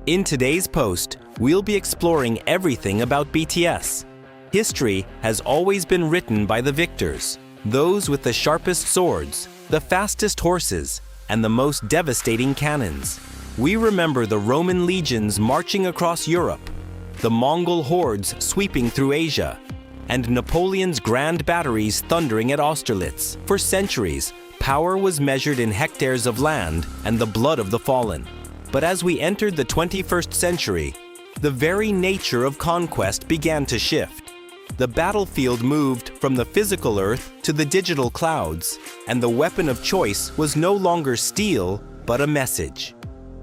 In today's post, we'll be exploring everything about BTS. History has always been written by the victors, those with the sharpest swords, the fastest horses, and the most devastating cannons. We remember the Roman legions marching across Europe, the Mongol hordes sweeping through Asia, and Napoleon's grand batteries thundering at Austerlitz. For centuries, power was measured in hectares of land and the blood of the fallen. But as we entered the 21st century, the very nature of conquest began to shift. The battlefield moved from the physical earth to the digital clouds, and the weapon of choice was no longer steel, but a message.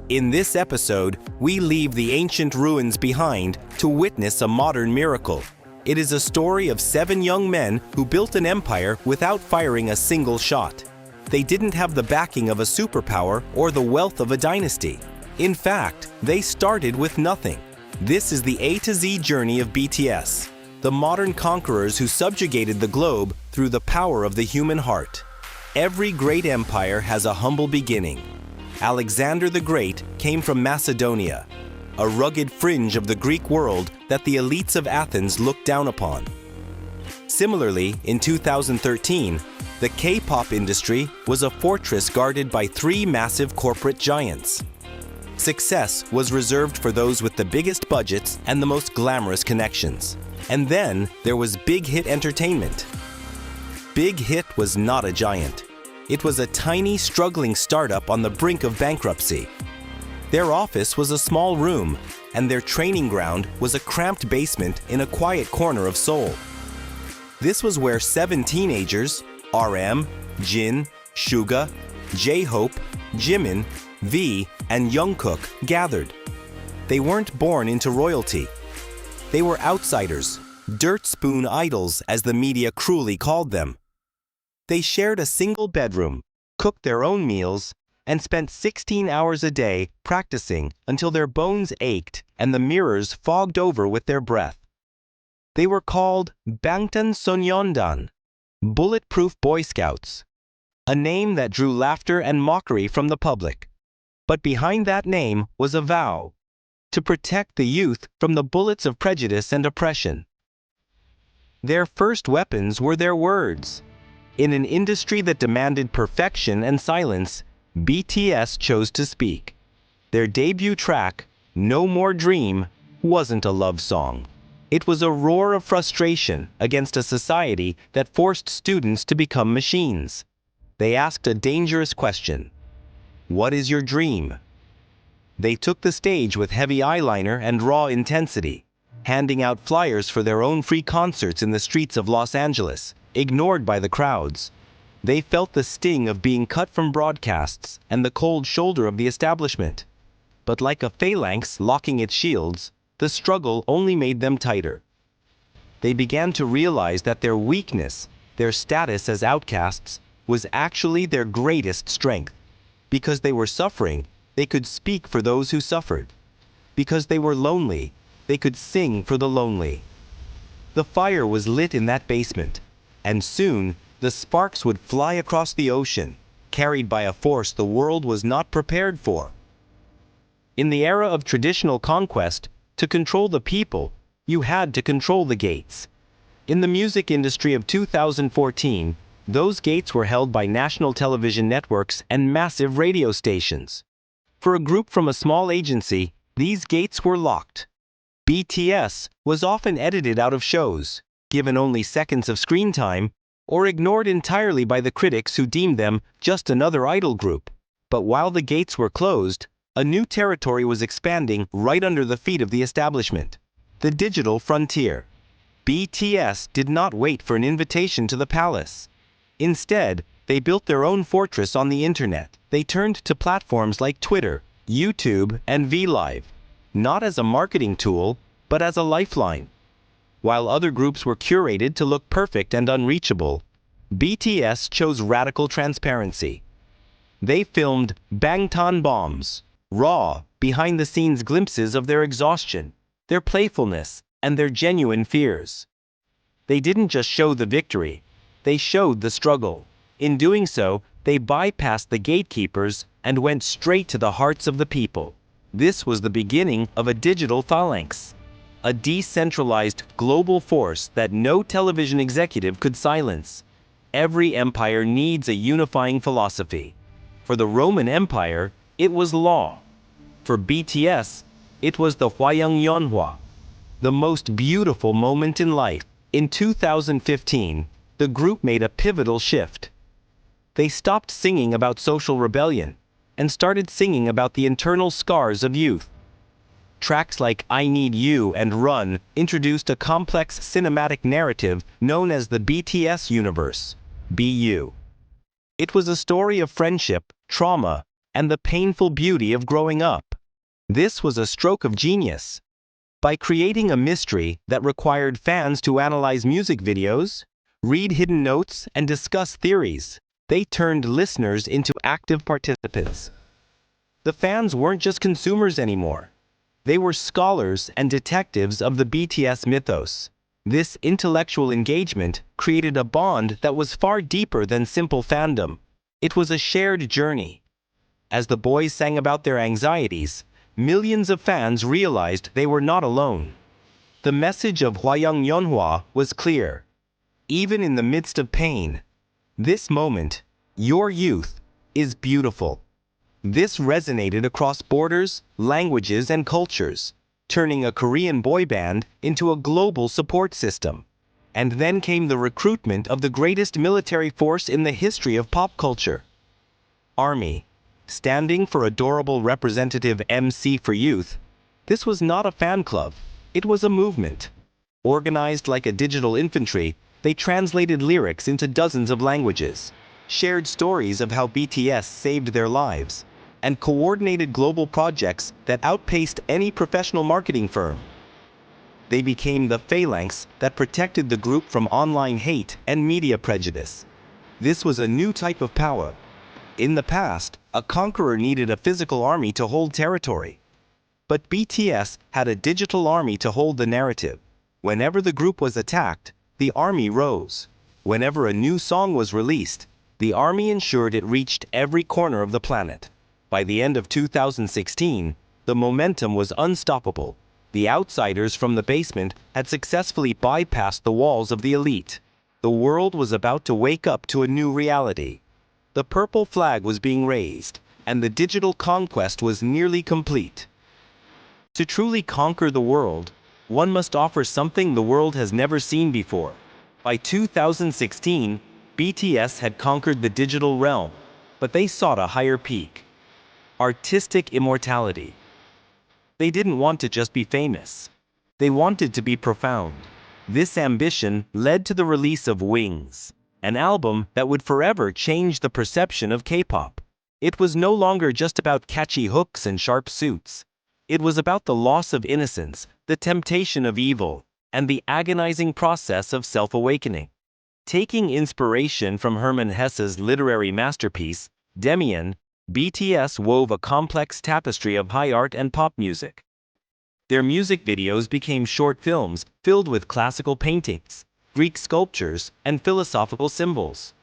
In this episode, we leave the ancient ruins behind to witness a modern miracle. It is a story of 7 young men who built an empire without firing a single shot. They didn't have the backing of a superpower or the wealth of a dynasty. In fact, they started with nothing. This is the A to Z journey of BTS, the modern conquerors who subjugated the globe through the power of the human heart. Every great empire has a humble beginning. Alexander the Great came from Macedonia, a rugged fringe of the Greek world that the elites of Athens looked down upon. Similarly, in 2013, the K-pop industry was a fortress guarded by 3 massive corporate giants. Success was reserved for those with the biggest budgets and the most glamorous connections. And then there was Big Hit Entertainment. Big Hit was not a giant. It was a tiny, struggling startup on the brink of bankruptcy. Their office was a small room, and their training ground was a cramped basement in a quiet corner of Seoul. This was where 7 teenagers, RM, Jin, Suga, J-Hope, Jimin, V, and Jungkook gathered. They weren't born into royalty. They were outsiders, dirt spoon idols as the media cruelly called them. They shared a single bedroom, cooked their own meals, and spent 16 hours a day practicing until their bones ached and the mirrors fogged over with their breath. They were called Bangtan Sonyeondan, Bulletproof Boy Scouts, a name that drew laughter and mockery from the public. But behind that name was a vow: to protect the youth from the bullets of prejudice and oppression. Their first weapons were their words. In an industry that demanded perfection and silence, BTS chose to speak. Their debut track, No More Dream, wasn't a love song. It was a roar of frustration against a society that forced students to become machines. They asked a dangerous question: what is your dream? They took the stage with heavy eyeliner and raw intensity, handing out flyers for their own free concerts in the streets of Los Angeles, ignored by the crowds. They felt the sting of being cut from broadcasts and the cold shoulder of the establishment. But like a phalanx locking its shields, the struggle only made them tighter. They began to realize that their weakness, their status as outcasts, was actually their greatest strength. Because they were suffering, they could speak for those who suffered. Because they were lonely, they could sing for the lonely. The fire was lit in that basement, and soon the sparks would fly across the ocean, carried by a force the world was not prepared for. In the era of traditional conquest, to control the people, you had to control the gates. In the music industry of 2014, those gates were held by national television networks and massive radio stations. For a group from a small agency, these gates were locked. BTS was often edited out of shows, given only seconds of screen time, or ignored entirely by the critics who deemed them just another idol group. But while the gates were closed, a new territory was expanding right under the feet of the establishment: the digital frontier. BTS did not wait for an invitation to the palace. Instead, they built their own fortress on the internet. They turned to platforms like Twitter, YouTube, and VLive, not as a marketing tool, but as a lifeline. While other groups were curated to look perfect and unreachable, BTS chose radical transparency. They filmed Bangtan bombs, raw, behind-the-scenes glimpses of their exhaustion, their playfulness, and their genuine fears. They didn't just show the victory, they showed the struggle. In doing so, they bypassed the gatekeepers and went straight to the hearts of the people. This was the beginning of a digital phalanx, a decentralized global force that no television executive could silence. Every empire needs a unifying philosophy. For the Roman Empire, it was law. For BTS, it was the Hwayangyeonha, the most beautiful moment in life. In 2015, the group made a pivotal shift. They stopped singing about social rebellion and started singing about the internal scars of youth. Tracks like I Need You and Run introduced a complex cinematic narrative known as the BTS universe, BU. It was a story of friendship, trauma, and the painful beauty of growing up. This was a stroke of genius. By creating a mystery that required fans to analyze music videos, read hidden notes, and discuss theories, they turned listeners into active participants. The fans weren't just consumers anymore. They were scholars and detectives of the BTS mythos. This intellectual engagement created a bond that was far deeper than simple fandom. It was a shared journey. As the boys sang about their anxieties, millions of fans realized they were not alone. The message of Hwayangyeonha was clear. Even in the midst of pain, this moment, your youth, is beautiful. This resonated across borders, languages, and cultures, turning a Korean boy band into a global support system. And then came the recruitment of the greatest military force in the history of pop culture. Army, standing for Adorable Representative MC for Youth. This was not a fan club, it was a movement. Organized like a digital infantry, they translated lyrics into dozens of languages, shared stories of how BTS saved their lives, and coordinated global projects that outpaced any professional marketing firm. They became the phalanx that protected the group from online hate and media prejudice. This was a new type of power. In the past, a conqueror needed a physical army to hold territory. But BTS had a digital army to hold the narrative. Whenever the group was attacked, the army rose. Whenever a new song was released, the army ensured it reached every corner of the planet. By the end of 2016, the momentum was unstoppable. The outsiders from the basement had successfully bypassed the walls of the elite. The world was about to wake up to a new reality. The purple flag was being raised, and the digital conquest was nearly complete. To truly conquer the world, one must offer something the world has never seen before. By 2016, BTS had conquered the digital realm, but they sought a higher peak. Artistic immortality. They didn't want to just be famous. They wanted to be profound. This ambition led to the release of Wings, an album that would forever change the perception of K-pop. It was no longer just about catchy hooks and sharp suits. It was about the loss of innocence, the temptation of evil, and the agonizing process of self-awakening. Taking inspiration from Herman Hesse's literary masterpiece, Demian, BTS wove a complex tapestry of high art and pop music. Their music videos became short films filled with classical paintings, Greek sculptures, and philosophical symbols.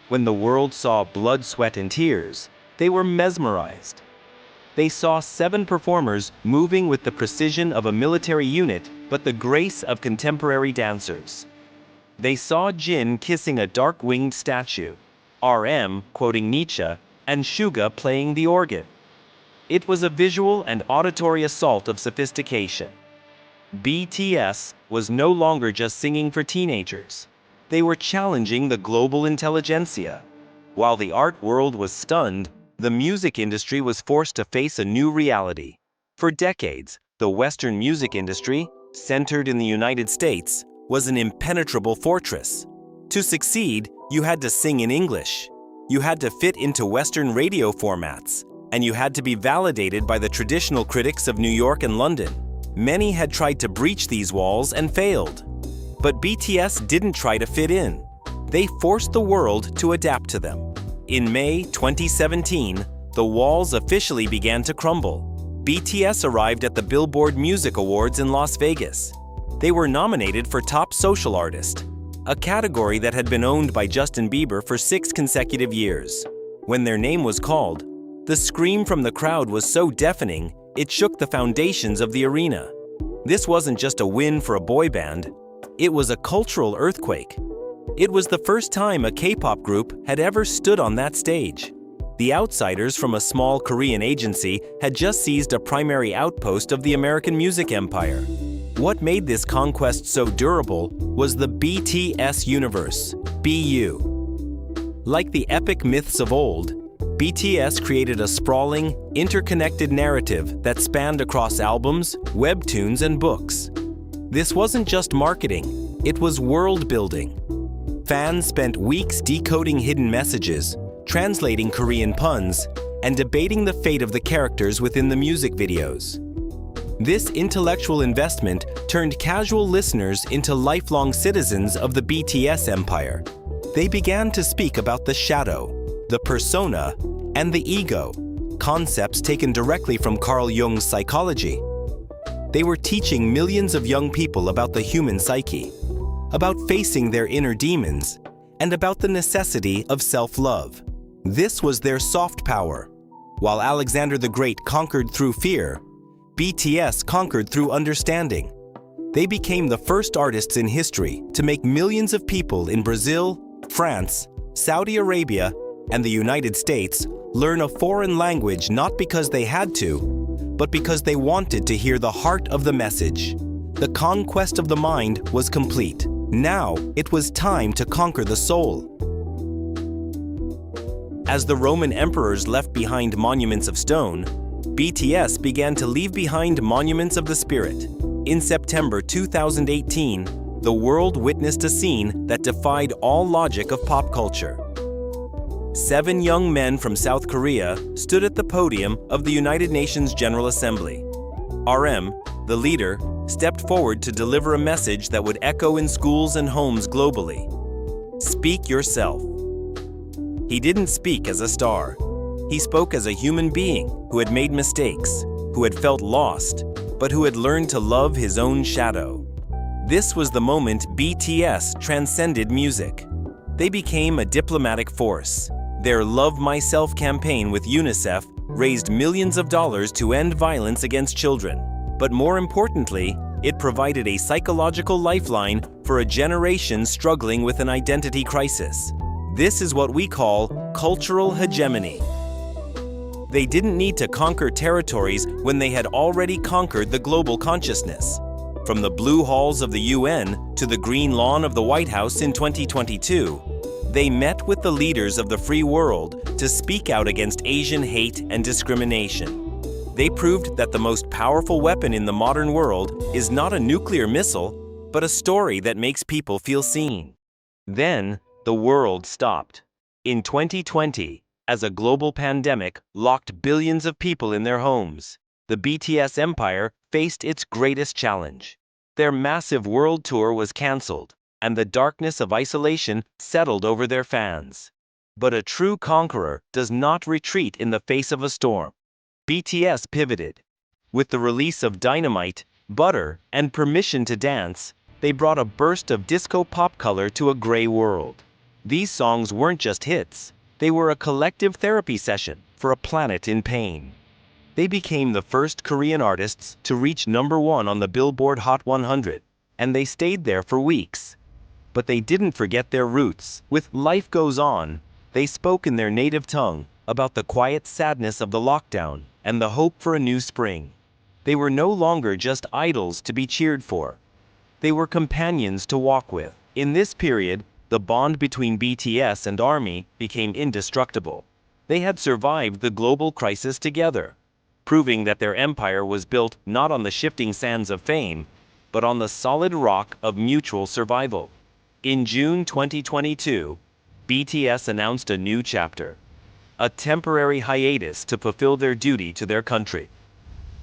When the world saw Blood, Sweat, and Tears, they were mesmerized. They saw 7 performers moving with the precision of a military unit but the grace of contemporary dancers. They saw Jin kissing a dark-winged statue, RM quoting Nietzsche, and Suga playing the organ. It was a visual and auditory assault of sophistication. BTS was no longer just singing for teenagers. They were challenging the global intelligentsia. While the art world was stunned, the music industry was forced to face a new reality. For decades, the Western music industry, centered in the United States, was an impenetrable fortress. To succeed, you had to sing in English. You had to fit into Western radio formats, and you had to be validated by the traditional critics of New York and London. Many had tried to breach these walls and failed. But BTS didn't try to fit in. They forced the world to adapt to them. In May 2017, the walls officially began to crumble. BTS arrived at the Billboard Music Awards in Las Vegas. They were nominated for Top Social Artist, a category that had been owned by Justin Bieber for 6 consecutive years. When their name was called, the scream from the crowd was so deafening, It shook the foundations of the arena. This wasn't just a win for a boy band, it was a cultural earthquake. It was the first time a K-pop group had ever stood on that stage. The outsiders from a small Korean agency had just seized a primary outpost of the American music empire. What made this conquest so durable was the BTS universe, BU. Like the epic myths of old, BTS created a sprawling, interconnected narrative that spanned across albums, webtoons, and books. This wasn't just marketing, it was world-building. Fans spent weeks decoding hidden messages, translating Korean puns, and debating the fate of the characters within the music videos. This intellectual investment turned casual listeners into lifelong citizens of the BTS empire. They began to speak about the shadow, the persona, and the ego, concepts taken directly from Carl Jung's psychology. They were teaching millions of young people about the human psyche, about facing their inner demons, and about the necessity of self-love. This was their soft power. While Alexander the Great conquered through fear, BTS conquered through understanding. They became the first artists in history to make millions of people in Brazil, France, Saudi Arabia, and the United States learn a foreign language not because they had to, but because they wanted to hear the heart of the message. The conquest of the mind was complete. Now it was time to conquer the soul. As the Roman emperors left behind monuments of stone, BTS began to leave behind monuments of the spirit. In September 2018, the world witnessed a scene that defied all logic of pop culture. 7 young men from South Korea stood at the podium of the United Nations General Assembly. RM, the leader, stepped forward to deliver a message that would echo in schools and homes globally. Speak yourself. He didn't speak as a star. He spoke as a human being who had made mistakes, who had felt lost, but who had learned to love his own shadow. This was the moment BTS transcended music. They became a diplomatic force. Their Love Myself campaign with UNICEF raised millions of dollars to end violence against children. But more importantly, it provided a psychological lifeline for a generation struggling with an identity crisis. This is what we call cultural hegemony. They didn't need to conquer territories when they had already conquered the global consciousness. From the blue halls of the UN to the green lawn of the White House in 2022, they met with the leaders of the free world to speak out against Asian hate and discrimination. They proved that the most powerful weapon in the modern world is not a nuclear missile, but a story that makes people feel seen. Then, the world stopped. In 2020, as a global pandemic locked billions of people in their homes, the BTS empire faced its greatest challenge. Their massive world tour was cancelled, and the darkness of isolation settled over their fans. But a true conqueror does not retreat in the face of a storm. BTS pivoted. With the release of Dynamite, Butter, and Permission to Dance, they brought a burst of disco pop color to a gray world. These songs weren't just hits, they were a collective therapy session for a planet in pain. They became the first Korean artists to reach #1 on the Billboard Hot 100, and they stayed there for weeks. But they didn't forget their roots. With Life Goes On, they spoke in their native tongue about the quiet sadness of the lockdown and the hope for a new spring. They were no longer just idols to be cheered for. They were companions to walk with. In this period, the bond between BTS and ARMY became indestructible. They had survived the global crisis together, proving that their empire was built not on the shifting sands of fame, but on the solid rock of mutual survival. In June 2022, BTS announced a new chapter, a temporary hiatus to fulfill their duty to their country.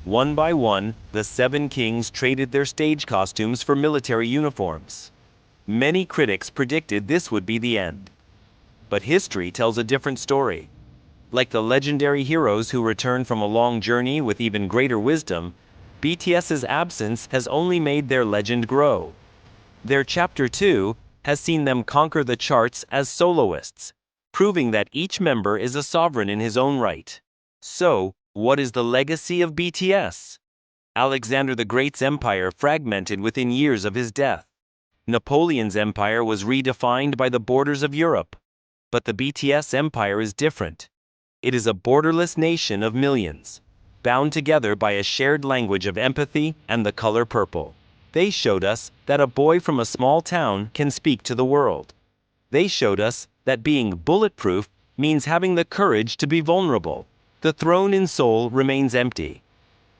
One by one, the 7 kings traded their stage costumes for military uniforms. Many critics predicted this would be the end. But history tells a different story. Like the legendary heroes who return from a long journey with even greater wisdom, BTS's absence has only made their legend grow. Their Chapter 2 has seen them conquer the charts as soloists, proving that each member is a sovereign in his own right. So, What is the legacy of BTS? Alexander the Great's empire fragmented within years of his death. Napoleon's empire was redefined by the borders of Europe. But the BTS empire is different. It is a borderless nation of millions, bound together by a shared language of empathy and the color purple. They showed us that a boy from a small town can speak to the world. They showed us that being bulletproof means having the courage to be vulnerable. The throne in Seoul remains empty,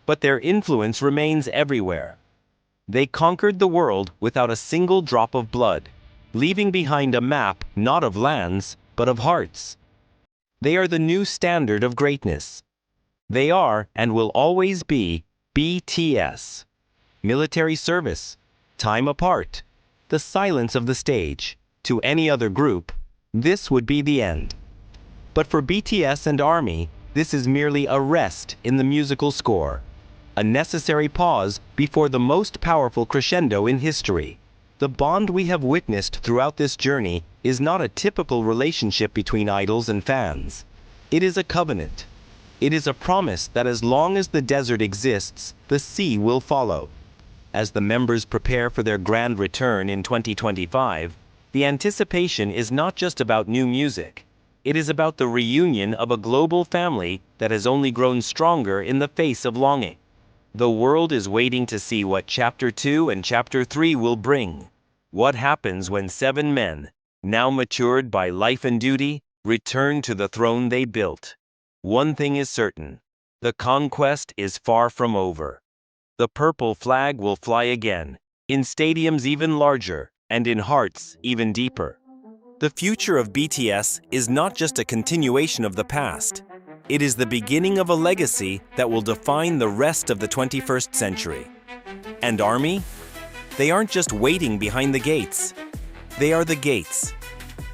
but their influence remains everywhere. They conquered the world without a single drop of blood, leaving behind a map not of lands, but of hearts. They are the new standard of greatness. They are and will always be BTS. Military service, time apart, the silence of the stage. To any other group, this would be the end. But for BTS and ARMY, this is merely a rest in the musical score, a necessary pause before the most powerful crescendo in history. The bond we have witnessed throughout this journey is not a typical relationship between idols and fans. It is a covenant. It is a promise that as long as the desert exists, the sea will follow. As the members prepare for their grand return in 2025, the anticipation is not just about new music. It is about the reunion of a global family that has only grown stronger in the face of longing. The world is waiting to see what Chapter 2 and Chapter 3 will bring. What happens when 7 men, now matured by life and duty, return to the throne they built? One thing is certain: the conquest is far from over. The purple flag will fly again, in stadiums even larger, and in hearts even deeper. The future of BTS is not just a continuation of the past. It is the beginning of a legacy that will define the rest of the 21st century. And ARMY? They aren't just waiting behind the gates. They are the gates.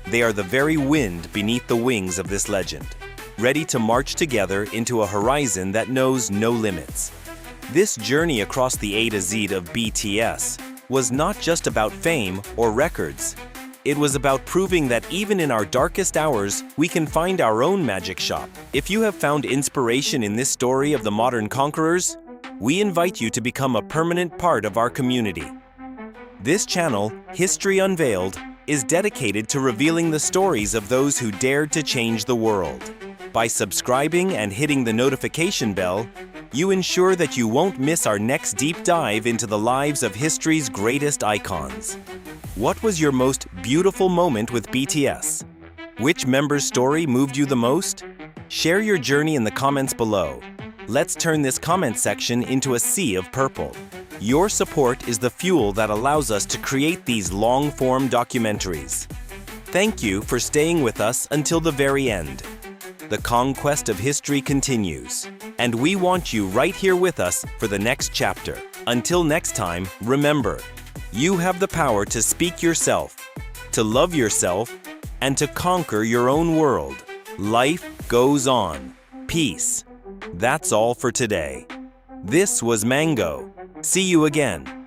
They are the very wind beneath the wings of this legend, ready to march together into a horizon that knows no limits. This journey across the A to Z of BTS was not just about fame or records. It was about proving that even in our darkest hours, we can find our own magic shop. If you have found inspiration in this story of the modern conquerors, we invite you to become a permanent part of our community. This channel, History Unveiled, is dedicated to revealing the stories of those who dared to change the world. By subscribing and hitting the notification bell, you ensure that you won't miss our next deep dive into the lives of history's greatest icons. What was your most beautiful moment with BTS? Which member's story moved you the most? Share your journey in the comments below. Let's turn this comment section into a sea of purple. Your support is the fuel that allows us to create these long-form documentaries. Thank you for staying with us until the very end. The conquest of history continues, and we want you right here with us for the next chapter. Until next time, remember, you have the power to speak yourself, to love yourself, and to conquer your own world. Life goes on. Peace. That's all for today. This was Mango. See you again.